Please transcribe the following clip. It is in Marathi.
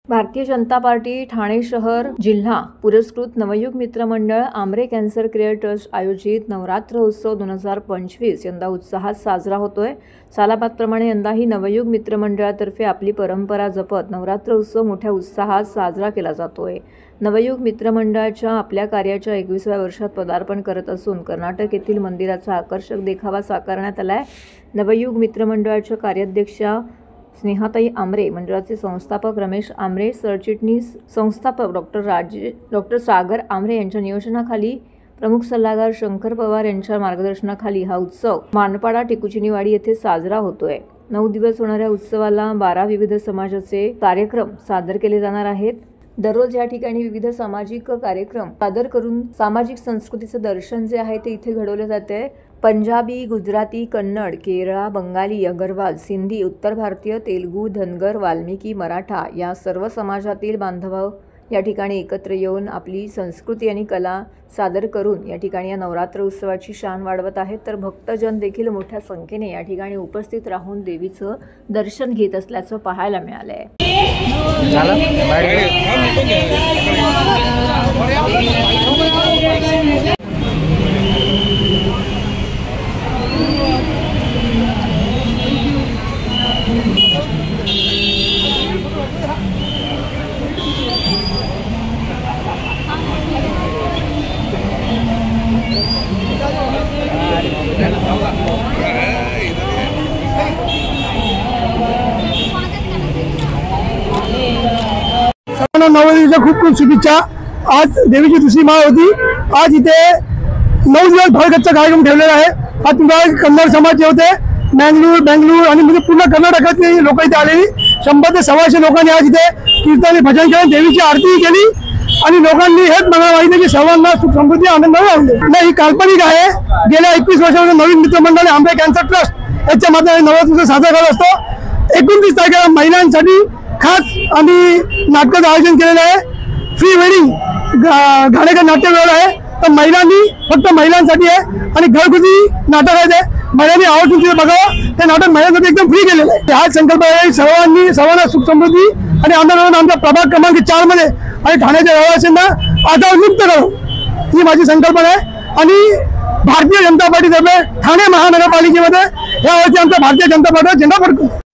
भारतीय जनता पार्टी ठाणे शहर जिल्हा पुरस्कृत नवयुग मित्र मंडळ आमरे कॅन्सर केअर ट्रस्ट आयोजित नवरात्र उत्सव 2025 यंदा उत्साहात साजरा होतोय। सालाबादप्रमाणे यंदाही नवयुग मित्र मंडळातर्फे आपली परंपरा जपत नवरात्र उत्सव मोठ्या उत्साहात साजरा केला जातोय। नवयुग मित्र मंडळाच्या आपल्या कार्याच्या 21व्या वर्षात पदार्पण करत असून कर्नाटक येथील मंदिराचा आकर्षक देखावा साकारण्यात आलाय। नवयुग मित्र मंडळाच्या कार्याध्यक्षा स्नेहाताई आमरे, मंडळाचे संस्थापक रमेश आमरे, सरचिटणीस संस्थापक डॉक्टर सागर आमरे यांच्या नियोजनाखाली प्रमुख सल्लागार शंकर पवार यांच्या मार्गदर्शनाखाली हा उत्सव मानपाडा टिकुचिनीवाडी येथे साजरा होतोय। 9 दिवस होणाऱ्या उत्सवाला 12 विविध समाजाचे कार्यक्रम सादर केले जाणार आहेत। दररोज या ठिकाणी विविध सामाजिक कार्यक्रम सादर करून सामाजिक संस्कृतीचे दर्शन जे आहे ते इथे घडवले जाते। पंजाबी, गुजराती, कन्नड, केरळा, बंगाली, अगरवाल, सिंधी, उत्तर भारतीय, तेलुगू, धनगर, वाल्मिकी, मराठा या सर्व समाजातील बांधव या ठिकाणी एकत्र येऊन आपली संस्कृती आणि कला सादर करून या ठिकाणी या नवरात्र उत्सवाची शान वाढवत आहेत। तर भक्तजन देखील मोठ्या संख्येने या ठिकाणी उपस्थित राहून देवीचं दर्शन घेत असल्याचं पाहायला मिळालंय। नवरात्रीच्या खूप खूप शुभेच्छा। आज देवीची दुसरी माळ होती। आज इथे 9 दिवस भरगच्चा कार्यक्रम ठेवलेला आहे। हा तुम्हाला कन्नड समाज जे होते बँगलोर आणि म्हणजे पूर्ण कर्नाटकातली लोक इथे आलेली 100 ते 125 लोकांनी आज इथे कीर्तन भजन केलं, देवीची आरती केली आणि लोकांनी हेच मला माहिती की सर्वांना सुख समृद्धी आनंद राहून दे। नाही, ही काल्पनिक आहे। गेल्या 21 वर्षापासून नवीन मित्र मंडळ आमरे कॅन्सर ट्रस्ट याच्या माध्यमातून नवरात्र साजरा करत असतो। 29 तारखेला महिलांसाठी खास आम्ही नाटकाचं आयोजन केलेलं आहे। फ्री वेडिंग घाणेकर नाट्यगृह आहे, तर महिलांनी फक्त महिलांसाठी आहे आणि घरगुती नाटक आहे ते महिलांनी आवर्जून तिथे बघावं। ते नाटक महिलांसाठी एकदम फ्री केलेलं आहे। हा संकल्प आहे सर्वांना सुख समृद्धी आणि आनंद आमच्या प्रभाग क्रमांक 4 मध्ये आणि ठाण्याच्या रहिवाशांना आजार मुक्त करो ही माझी संकल्पना आहे। आणि भारतीय जनता पार्टीतर्फे ठाणे महानगरपालिकेमध्ये यावर्षी आमचा भारतीय जनता पार्टीचा झेंडा फडकतो।